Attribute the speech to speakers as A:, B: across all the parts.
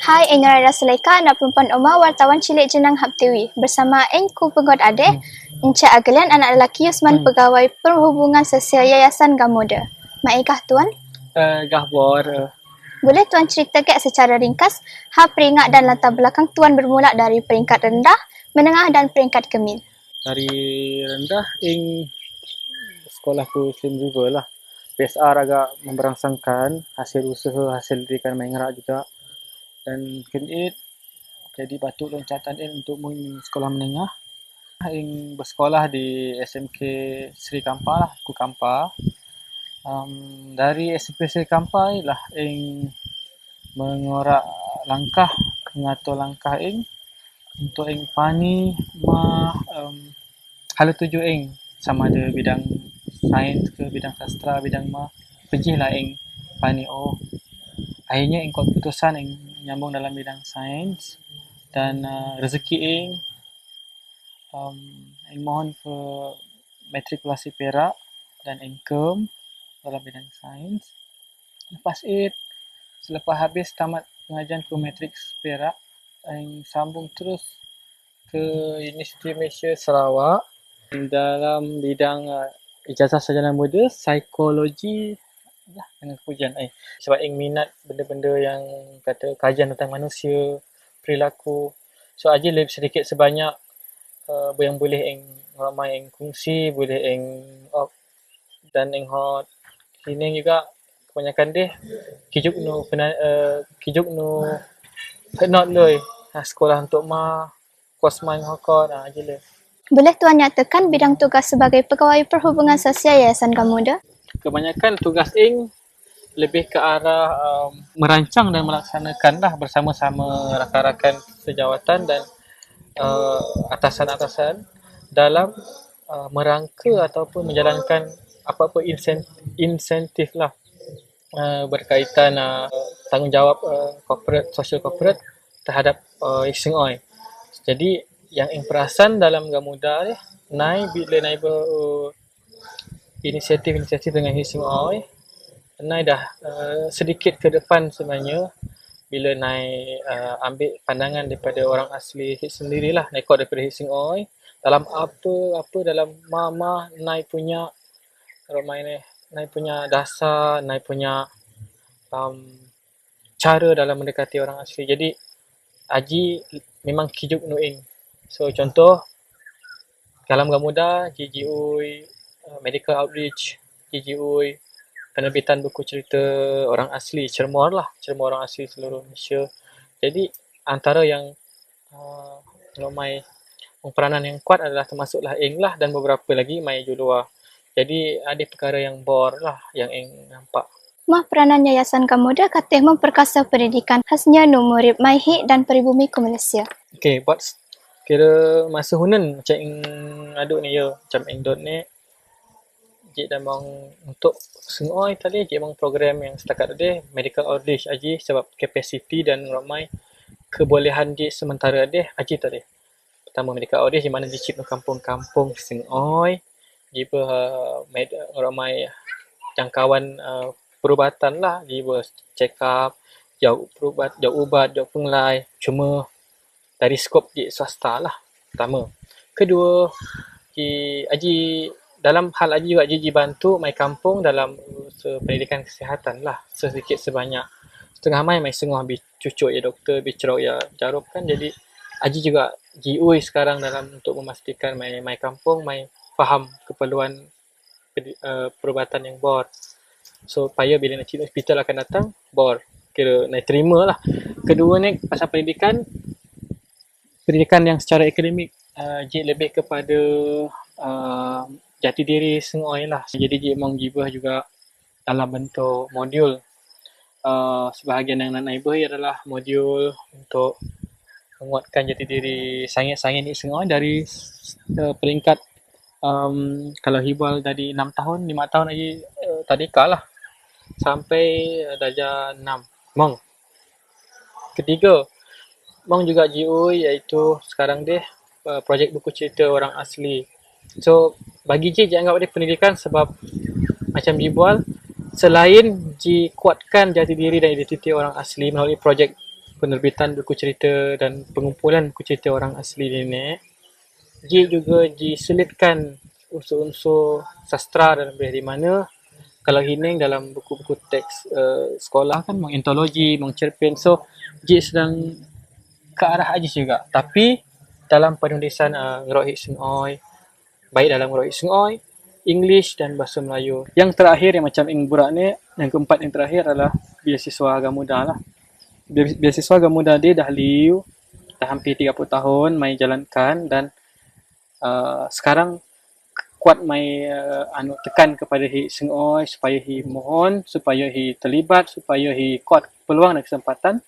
A: Hai, Enya Rada Selaika, anak perempuan Omar, wartawan cilik Jenang Hab Tiwi. Bersama Engku Pengkot Adik, Encik Agelian, anak lelaki Yusman, pegawai Perhubungan Sosial Yayasan Gamuda. Maikah Tuan?
B: Gahbor.
A: Boleh Tuan ceritakan secara ringkas hal peringkat dan latar belakang Tuan bermula dari peringkat rendah, menengah dan peringkat gemil.
B: Dari rendah sekolah ku Muslim juga lah. PSR agak memberangsangkan hasil usaha, hasil didikan main ngerak juga. Dan kenit jadi batu loncatan untuk sekolah menengah. Bersekolah di SMK Sri Kampa lah, ku Kampa. Dari SMP Sri Kampa lah mengorak langkah, mengatur langkah untuk pani hala tuju sama ada bidang sains ke bidang sastra, bidang pergi lah pani akhirnya kuat keputusan nyambung dalam bidang sains dan rezeki mohon ke matrikulasi Perak dan Kem dalam bidang sains. Selepas habis tamat pengajian ke matrik Perak, sambung terus ke Universiti Malaysia Sarawak dalam bidang ijazah sarjana muda psikologi lah dengan kepujian sebab minat benda-benda yang kata kajian tentang manusia, perilaku. So aja lebih sedikit sebanyak yang boleh ramai kongsi, boleh dan hot ini juga kebanyakan dia kijuk nu kenot loi sekolah untuk kosman hokot aja le.
A: Boleh Tuan nyatakan bidang tugas sebagai pegawai Perhubungan Sosial Yayasan Gamuda?
B: Kebanyakan tugas lebih ke arah merancang dan melaksanakan lah bersama-sama rakan-rakan sejawatan dan atasan-atasan dalam merangka ataupun menjalankan apa-apa insentif lah berkaitan tanggungjawab social corporate terhadap Ising Oi. Jadi yang perasan dalam Gamuda ni bila naik inisiatif dengan Ising Oi dah sedikit ke depan sebenarnya bila ambil pandangan daripada orang asli sendirilah nekot daripada Hising Oi dalam apa dalam mama punya ramai punya dasar punya cara dalam mendekati orang asli. Jadi Aji memang kijuk nuing. So contoh dalam Gamuda GGUI medical outreach, GGUI penerbitan buku cerita orang asli, cermor orang asli seluruh Malaysia. Jadi antara yang ramai peranan yang kuat adalah termasuklah lah dan beberapa lagi mai luar. Jadi ada perkara yang bor lah yang nampak.
A: Peranan Yayasan Gamuda katih memperkasa pendidikan khasnya murid Maihi dan peribumi ke Malaysia.
B: Okey, buat kira masa hunan macam aduk ni ya, macam dot ni Cik dah untuk sengoi tadi Cik program yang setakat ada medical outreach aji sebab capacity dan ramai kebolehan Cik sementara ada aji tadi. Pertama medical outreach di mana Cik kampung-kampung sengoi jiba ramai jangkauan perubatan lah jiba check up jauh ubat jauh penglai cuma dari skop Cik swasta lah pertama. Kedua Aji dalam hal Aji juga Aji bantu mai kampung dalam pendidikan kesihatan lah sedikit sebanyak. Setengah mai senguh habis cucuk ya doktor, habis cerok ya jarup kan. Jadi Aji juga GUI sekarang dalam untuk memastikan mai kampung mai faham keperluan perubatan yang bor. So payah bila nak cik hospital akan datang bor. Kira nak terima lah. Kedua ni pasal pendidikan yang secara akademik Cik lebih kepada jati diri sengoi lah. Jadi Cik menggibah juga dalam bentuk modul. Sebahagian yang nak naibah adalah modul untuk menguatkan jati diri sangat-sangat ni sengoi dari peringkat kalau hibal dari 6 tahun, 5 tahun lagi tadika lah. Sampai darjah 6. Ketiga, juga GUI iaitu sekarang dia projek buku cerita orang asli. So bagi Cik anggap dia pendidikan sebab macam dibual selain kuatkan jati diri dan identiti orang asli melalui projek penerbitan buku cerita dan pengumpulan buku cerita orang asli nenek, Jik juga diselitkan unsur-unsur sastra dalam di mana kalau Hineng dalam buku-buku teks sekolah kan mengantologi, mengcerpen. So, Jik sedang ke arah Ajis juga. Tapi dalam penulisan Ngerok Hik Seng Oi, baik dalam Ngerok Hik Seng Oi, English dan bahasa Melayu. Yang terakhir yang macam Ing Burak ni, yang keempat yang terakhir adalah beasiswa Agama Muda lah. Beasiswa Agama Muda dia dah liu, dah hampir 30 tahun main jalankan dan sekarang kuat mai tekan kepada Hik Seng Oi supaya hi mohon, supaya hi terlibat, supaya hi kuat peluang dan kesempatan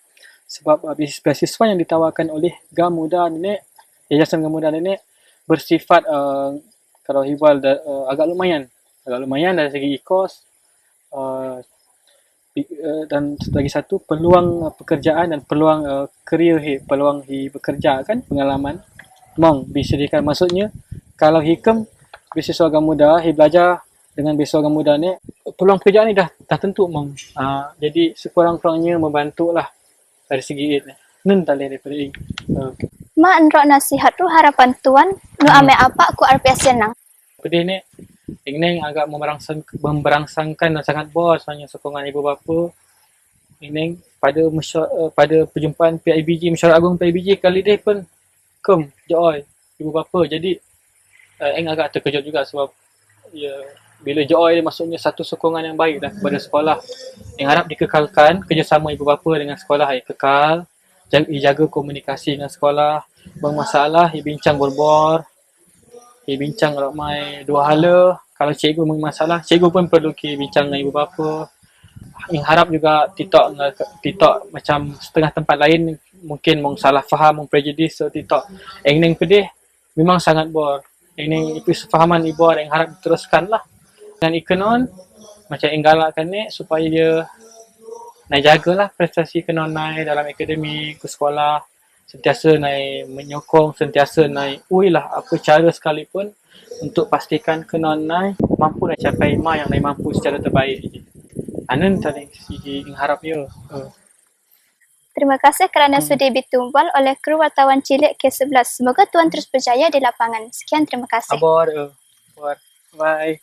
B: sebab beasiswa yang ditawarkan oleh Gamuda Nenek, Yayasan Gamuda Nenek bersifat kalau hibal agak lumayan dari segi kos dan lagi satu peluang pekerjaan dan peluang career hi, peluang hi bekerja kan, pengalaman mong disediakan. Maksudnya kalau hikem beasiswa Agama Muda, belajar dengan beasiswa Agama Muda ni, peluang pekerjaan ni dah tentu mong. Jadi sekurang-kurangnya membantu lah dari segi ni. Nun tak boleh daripada ini.
A: Ma enrok nasihat tu harapan tuan, nu ame apa ku RPS Senang.
B: Pedih ni, Ineng agak memberangsangkan dan sangat bos hanya sokongan ibu bapa. Ineng pada perjumpaan PIBG, Mesyuarat Agung PIBG kali dia pun kem joy ibu bapa. Jadi Eng agak terkejut juga sebab ya, bila joy maksudnya satu sokongan yang baik dah kepada sekolah. Eng harap dikekalkan kerjasama ibu bapa dengan sekolah kekal, jaga komunikasi dengan sekolah, bermasalah bincang berbor, bincang ramai dua hala. Kalau cikgu bermasalah, cikgu pun perlu bincang dengan ibu bapa. Eng harap juga titok macam setengah tempat lain mungkin mong salah faham, mong prejudis. So titok Eng neng pedih memang sangat bor. Ini kesefahaman ibu yang harap diteruskan lah. Dan ikonon macam Eng galakkan ni supaya dia nak jagalah prestasi kenon naik dalam akademik ke sekolah, sentiasa naik menyokong, sentiasa naik lah apa cara sekalipun untuk pastikan kenon naik mampu nak capai ma yang naik mampu secara terbaik. Anan tadi Eng harap dia.
A: Terima kasih kerana sudi ditumbal oleh kru wartawan cilik K11. Semoga tuan terus berjaya di lapangan. Sekian, terima kasih.
B: Abor. Bye.